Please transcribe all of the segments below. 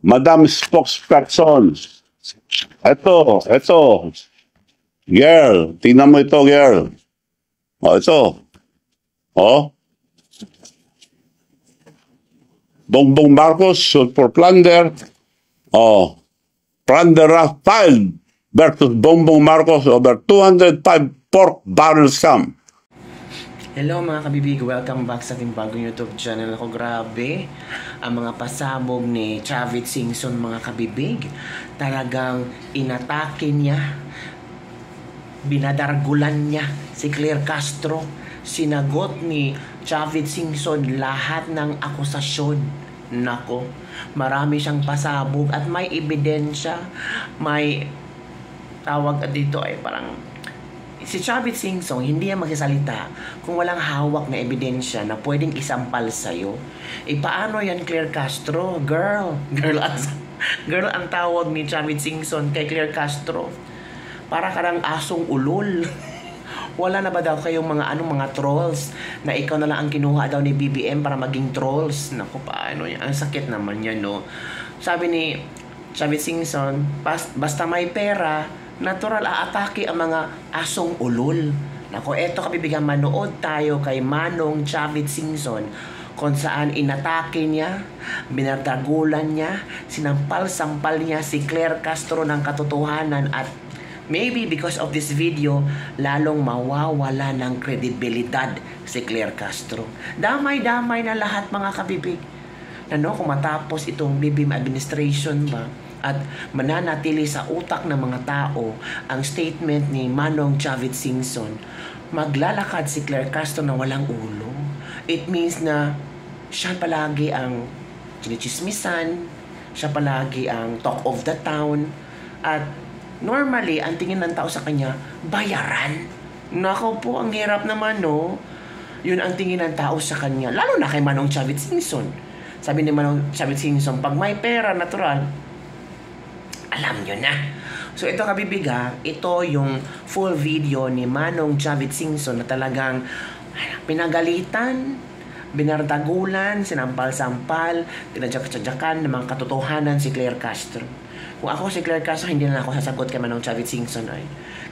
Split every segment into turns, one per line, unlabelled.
Madam Spokesperson. Ito. Girl, tingnan mo ito, girl. Ito. Bongbong Marcos sued for plunder. Plunder filed versus Bongbong Marcos over 205 pork barrel scam.
Hello mga kabibig, welcome back sa ating bagong YouTube channel. Ako, grabe ang mga pasabog ni Chavit Singson, mga kabibig. Talagang inatake niya, binadargulan niya si Claire Castro. Sinagot ni Chavit Singson lahat ng akusasyon. Nako, marami siyang pasabog at may ebidensya. May tawag dito ay parang si Chavit Singson, hindi niya magsasalita kung walang hawak na ebidensya na pwedeng isampal sa'yo. Paano yan, Claire Castro? Girl ang tawag ni Chavit Singson kay Claire Castro. Para karang asong ulol. Wala na ba daw kayong mga trolls na ikaw na lang ang kinuha daw ni BBM para maging trolls? Naku, paano yan? Ang sakit naman yan, no? Sabi ni Chavit Singson, basta may pera, natural aatake ang mga asong ulol. Nako, eto kabibigan, manood tayo kay Manong Chavit Singson kung saan inatake niya, binardagulan niya, sinampal-sampal niya si Claire Castro ng katotohanan at maybe because of this video, lalong mawawala ng kredibilidad si Claire Castro. Damay-damay na lahat mga kabibig. Kung matapos itong BBM administration ba, at mananatili sa utak ng mga tao ang statement ni Manong Chavit Singson, maglalakad si Claire Castro na walang ulo. It means na siya palagi ang chinichismisan, siya palagi ang talk of the town, at normally, ang tingin ng tao sa kanya, bayaran. Nako po, ang hirap naman, no? Yun ang tingin ng tao sa kanya, lalo na kay Manong Chavit Singson. Sabi ni Manong Chavit Singson, pag may pera, natural, alam nyo na. So ito kabibiga, ito yung full video ni Manong Chavit Singson na talagang pinagalitan, binardagulan, sinampal-sampal, tinadyak-tadyakan ng mga katotohanan si Claire Castro. Kung ako si Claire Castro, hindi na ako sasagot kay Manong Chavit Singson ay.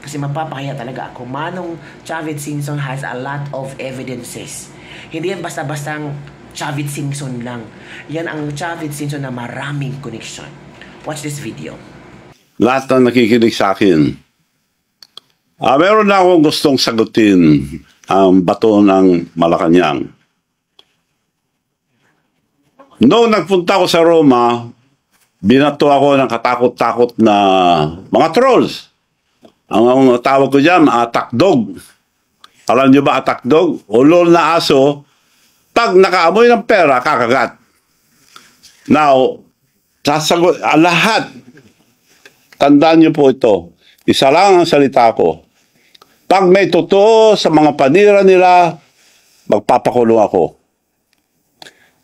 Kasi mapapakaya talaga ako. Manong Chavit Singson has a lot of evidences. Hindi yan basta-bastang Chavit Singson lang. Yan ang Chavit Singson na maraming connection. Watch this video.
Lahat na nakikinig sa akin. Meron na akong gustong sagutin ang bato ng Malacanang. Noong nagpunta ako sa Roma, binato ako ng katakot-takot na mga trolls. Ang tawag ko dyan, attack dog. Alam nyo ba attack dog? Ulol na aso, pag nakaamoy ng pera, kakagat. Now, sasagot, lahat, tandaan nyo po ito, isa lang ang salita ko. Pag may totoo sa mga panira nila, magpapakulong ako.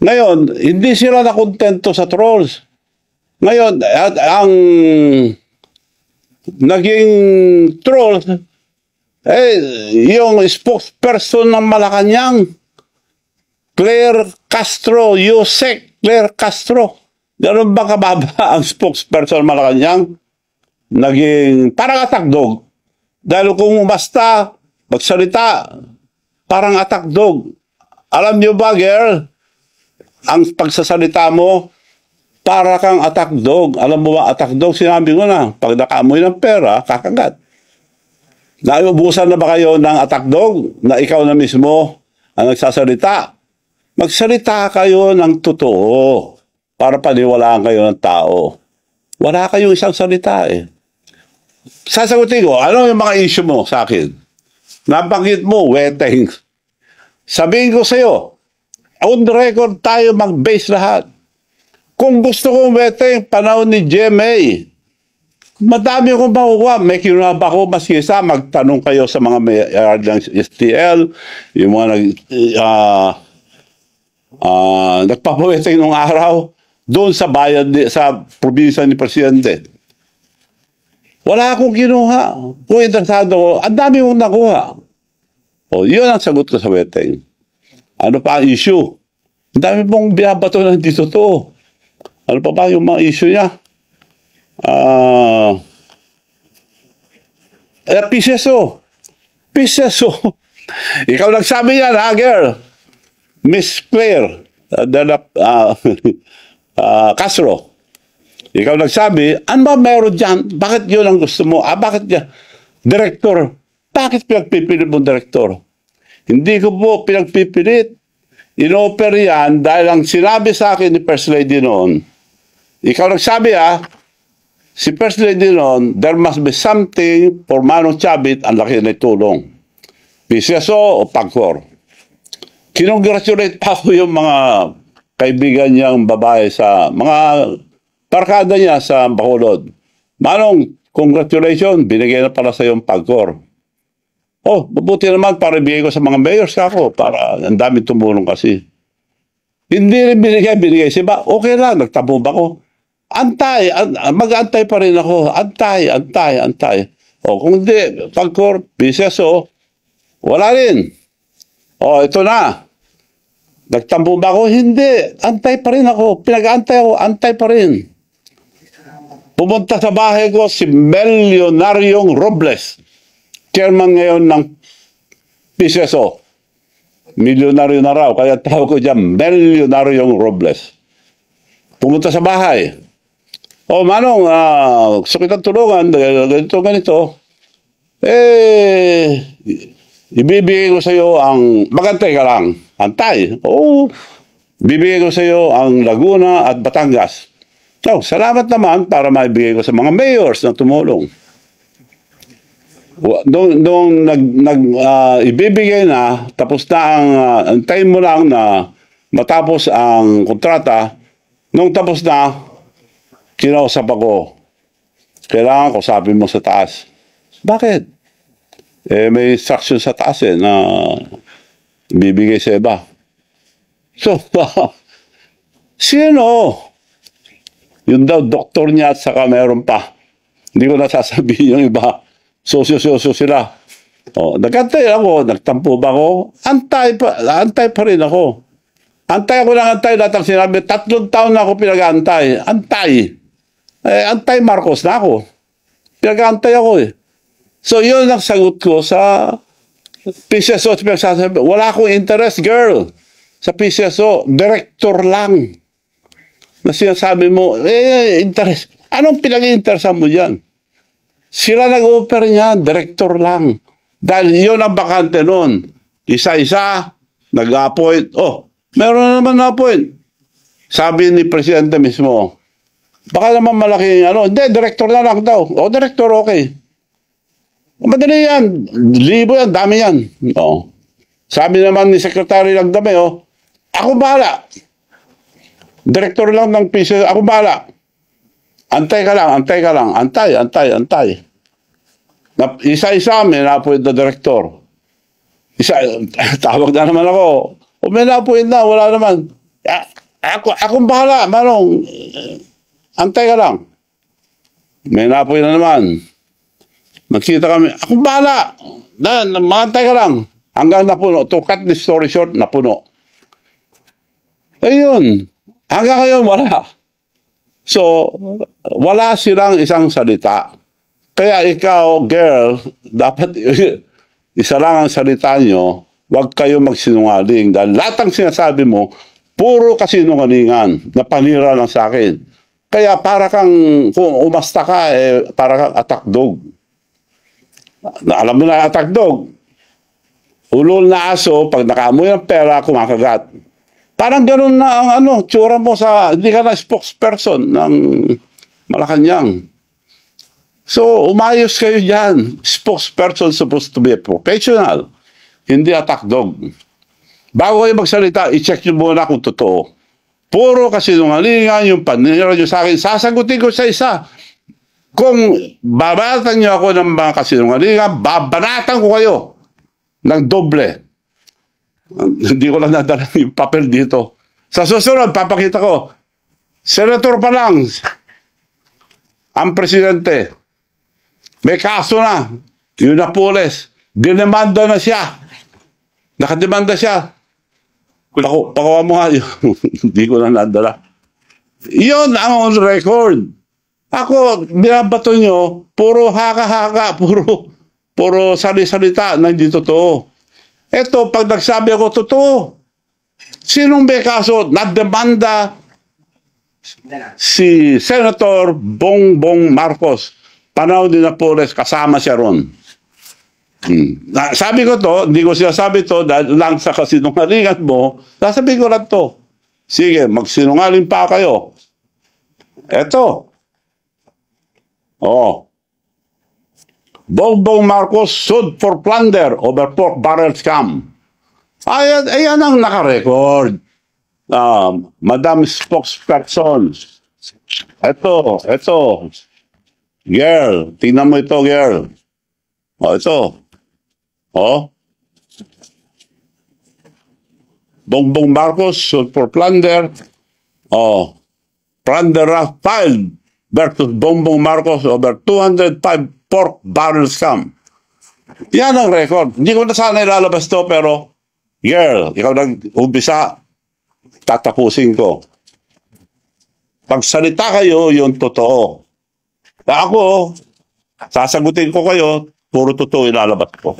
Ngayon, hindi sila nakontento sa trolls. Ngayon, ang naging trolls, yung spokesperson ng Malacanang, Claire Castro, Yusek Claire Castro. Ganun ba kababa ang spokesperson Malacanang? Naging parang attack dog. Dahil kung basta magsalita, parang attack dog. Alam nyo ba, girl, ang pagsasalita mo, para kang attack dog. Alam mo ba, attack dog? Sinabi ko na, pag nakaamoy ng pera, kakagat. Naubusan na ba kayo ng attack dog na ikaw na mismo ang nagsasalita? Magsalita kayo ng totoo para paniwalaan kayo ng tao. Wala kayong isang salita eh. Sasagutin ko, ano yung mga issue mo sa akin? Nabanggit mo, weteng. Sabihin ko sa'yo, on record tayo mag-base lahat. Kung gusto kong weteng, panahon ni GMA, madami akong makukuha. May kinunaba ko, mas isa, magtanong kayo sa mga may ng STL, yung mga nagpapaweteng nung araw, doon sa bayan, sa probinsya ni Presidente. Wala akong kinuha. Kung interesado ko, ang dami kong nakuha. O, yun ang sagot ko sa weteng. Ano pa ang issue? Ang dami mong binabato na hindi totoo. Ano pa ba yung mga issue niya? PCSO. PCSO. Ikaw nagsabi yan, ha, girl? Miss Claire Castro. Ikaw nagsabi, ano ba meron dyan? Bakit yun ang gusto mo? Bakit yan? Direktor. Bakit pinagpipilit mo direktor? Hindi ko po pinagpipilit. In-offer yan dahil ang sinabi sa akin ni First Lady noon, ikaw nagsabi si First Lady noon, there must be something for Manong Chavit ang laki na tulong. PCSO o PAGCOR. Kinongratulate pa ako yung mga kaibigan niyang babae sa mga barkada niya sa Bacolod. Manong, congratulations, binigay na pala sa yung PAGCOR. Oh, mabuti naman para ibigay ko sa mga mayors ako para ang dami tumulong kasi. Hindi rin binigay siya. Okay lang, nagtabog ako. Mag-antay pa rin ako. Antay. O kung hindi, PAGCOR, PCSO, wala rin. O, ito na. Nagtampo ba ako? Hindi. Antay pa rin ako. Pinag-antay ako. Antay pa rin. Pumunta sa bahay ko si Melionaryong Robles. Chairman ngayon ng PCSO. Milyonaryo na raw. Kaya tawag ko dyan, Melionaryong Robles. Pumunta sa bahay. O, Manong, gusto kitang tulungan. Ganito. Ibibigay ko sa iyo ang... Magantay ka lang. Antay. Oo. Bibigay ko sa iyo ang Laguna at Batangas. So, salamat naman para maibigay ko sa mga mayors na tumulong. Nung ibibigay na, tapos na ang time mo lang na matapos ang kontrata, nung tapos na, kinausap ako. Kailangan kausapin mo sa taas. Bakit? May instruction sa taas na bibigay sa iba. So, sino? Yun daw, doktor niya at saka meron pa. Hindi ko nasasabihin yung iba. Sosyo sila. O, nagantay ako, nagtampo ba ako? Antay pa rin ako. Antay lahat ang sinabi. 3 taon na ako pinag-antay. Antay Marcos na ako. Pinag-antay ako So, yun ang sagot ko sa PCSO. Wala akong interest, girl. Sa PCSO, director lang. Na sinasabi mo, interest. Anong pinag-interesan mo dyan? Sila nag-offer niya, director lang. Dahil yun ang bakante noon. Isa-isa, nag-appoint. Oh, meron na naman na-appoint. Sabi ni Presidente mismo, baka naman malaking hindi, director na lang daw. O, director, okay. Madali yan. Libo yan, dami yan. Oh. Sabi naman ni Secretary Lagdame, ako bahala. Director lang ng PCSO, ako bahala. Antay ka lang. Antay. Isa-isa, may na-appoint na director. Tawag na naman ako. O may na-appoint na, wala naman. Akong bahala, Manong. Antay ka lang. May na-appoint na naman. Magkita kami, akong bahala. Magantay ka lang. Hanggang napuno. To cut the story short, napuno. Ayun. Hanggang ngayon, wala. So, wala silang isang salita. Kaya ikaw, girl, dapat isa lang ang salita nyo, huwag kayo magsinungaling. Dahil lahat ng sinasabi mo, puro kasinungalingan na panira lang sa akin. Kaya para kang, kung umasta ka, para kang attack dog. Alam mo na attack dog. Ulol na aso, pag nakaamoy ng pera, kumakagat. Parang ganun na ang tsura mo hindi ka na spokesperson ng Malacanang. So, umayos kayo dyan. Spokesperson supposed to be a professional, hindi attack dog. Bago kayo magsalita, i-check nyo muna kung totoo. Puro kasinungalingan yung panira nyo sa akin. Sasagutin ko sa isa. Kung babanatan nyo ako ng mga kasinungalingan, babanatan ko kayo ng doble. Hindi ko lang nadala yung papel dito. Sa susunod, papakita ko. Senator pa lang, ang presidente, may kaso na. Yung Napoles, dinemanda na siya. Nakademanda siya. Pakuha mo nga yun. Hindi ko lang nadala. Yun ang on record. Ako, binabato nyo, puro haka-haka, puro sali-salita, hindi totoo. Eto, pag nagsabi ako, totoo. Sinong may kaso? Nademanda si Senator Bongbong Marcos. Panahon din na Pores, kasama siya ron. Sabi ko to, hindi ko sinasabi to dahil lang sa kasinungalingan mo, sasabihin ko lang to. Sige, magsinungaling pa kayo. Eto. Bongbong Marcos sued for plunder over pork barrel scam. Ayan ang nakarecord. Madam Spokesperson. Eto. Girl, tingnan mo ito, girl. Ito. Bongbong Marcos sued for plunder. Plunder filed versus Bongbong Marcos over 205 pork barrel scam. Yan ang record. Hindi ko na sana ilalabas to, pero girl, ikaw nag-umpisa, tatapusin ko. Pagsalita kayo, yung totoo. Ako, sasagutin ko kayo, puro totoo ilalabas ko.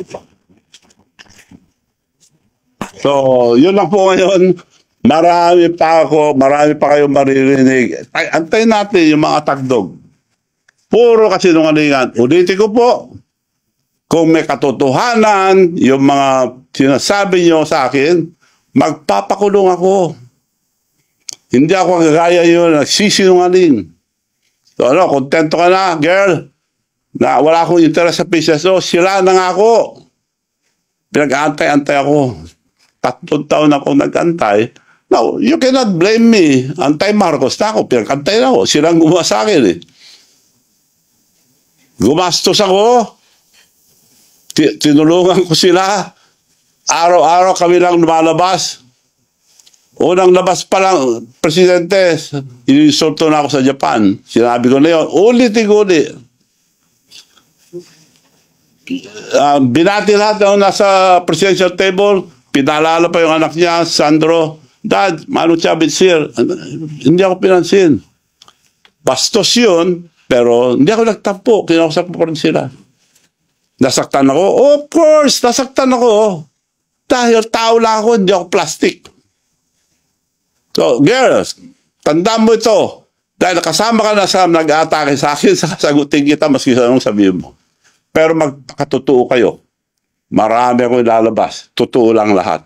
So, yun lang po ngayon. Marami pa kayong maririnig. Antayin natin yung mga tagdog. Puro kasinungalingan. Ulitin ko po, kung may katotohanan, yung mga sinasabi nyo sa akin, magpapakulong ako. Hindi ako gagaya yun, nagsisinungaling. So kontento ka na, girl, na wala akong interest sa PCSO, sila na nga ako. Pinag-antay-antay ako. 3 taon ako nag-antay. Now, you cannot blame me. Antay Marcos na ako. Pinag-antay na ako. Silang gumawa sa akin eh. Gumastos ako. Tinulungan ko sila. Araw-araw kami lang lumalabas. Unang labas pa lang, Presidente, inisulto na ako sa Japan. Sinabi ko na yun, ulit-ulit. Binati lahat na nasa presidential table, pinalala pa yung anak niya, Sandro, Dad, Manong Chavez here. Hindi ako pinansin. Bastos yun, pero hindi ako nagtampo. Kinausap ko rin sila. Nasaktan ako? Of course, nasaktan ako. Dahil tao lang ako, hindi ako plastic. So, girls, tandaan mo ito. Dahil nakasama ka na sa nag-aatake sa akin, sasagutin kita maski sa anong sabihin mo. Pero magpakatotoo kayo. Marami ako ilalabas. Totoo lang lahat.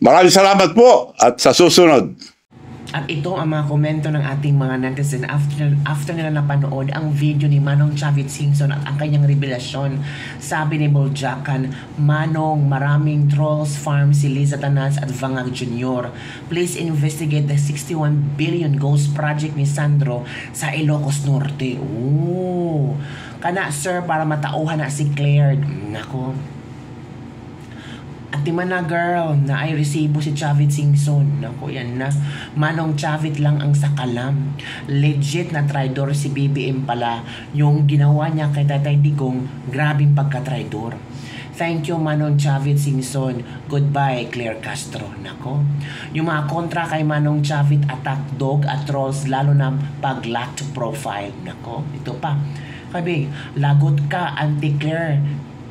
Maraming salamat po at sa susunod.
At ito ang mga komento ng ating mga netizen after nila napanood ang video ni Manong Chavit Singson at ang kanyang revelasyon. Sabi ni Boljakan, Manong, maraming trolls farm si Liza Tanas at Vangag Jr. Please investigate the 61 billion ghost project ni Sandro sa Ilocos Norte. Ooh. Kana sir, para matauhan na si Claire. Nako. At di man na girl, na ay resibo si Chavit Singson. Naku, yan na. Manong Chavit lang ang sakalam. Legit na traidor si BBM pala. Yung ginawa niya kay Tatay Digong, grabing pagka-traidor. Thank you, Manong Chavit Singson. Goodbye, Claire Castro. Nako. Yung mga kontra kay Manong Chavit, attack dog at trolls, lalo na pag-locked profile. Nako, ito pa. Kabi, lagot ka, anti-Claire.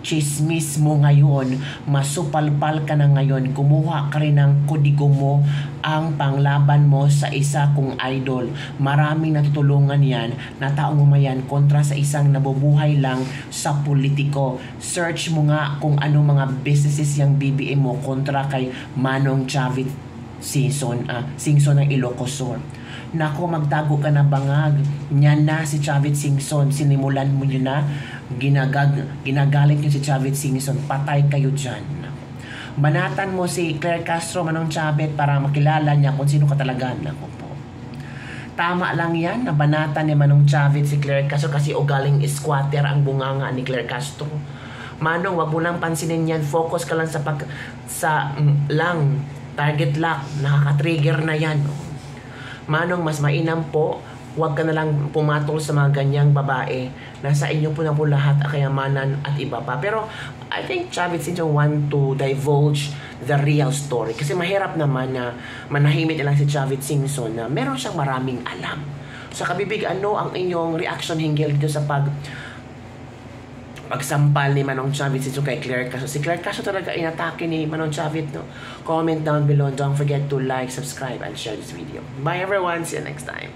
Chismis mo ngayon, masupalpal ka na ngayon, kumuha ka rin ng kodigo mo, ang panglaban mo sa isa kong idol. Maraming natutulungan yan na taong mamayan kontra sa isang nabubuhay lang sa politiko. Search mo nga kung ano mga businesses yung BBM mo kontra kay Manong Chavit Singson ng Ilocos Sur. Nako, magtago ka na bangag. Yan na si Chavit Singson. Sinimulan mo yun na. Ginagalit nyo si Chavit Singson. Patay kayo dyan. Banatan mo si Claire Castro, Manong Chavit, para makilala niya kung sino ka talaga. Nako po. Tama lang yan na banatan ni Manong Chavit si Claire Castro kasi ugaling squatter ang bunganga ni Claire Castro. Manong, wag mo lang pansinin yan. Focus ka lang lang. Target lock. Nakaka-trigger na yan. Manong, mas mainam po, huwag ka na lang pumatol sa mga ganyang babae. Nasa inyo po na po lahat ang kayamanan at iba pa. Pero I think Chavit Singson want to divulge the real story. Kasi mahirap naman na manahimik na lang si Chavit Singson na meron siyang maraming alam. Sa kabibig, ano ang inyong reaction hinggil dito sa pagsampal ni Manong Chavit Singson kay Claire Castro? Si Claire Castro talaga inatake ni Manong Chavit, no? Comment down below. Don't forget to like, subscribe, and share this video. Bye everyone. See you next time.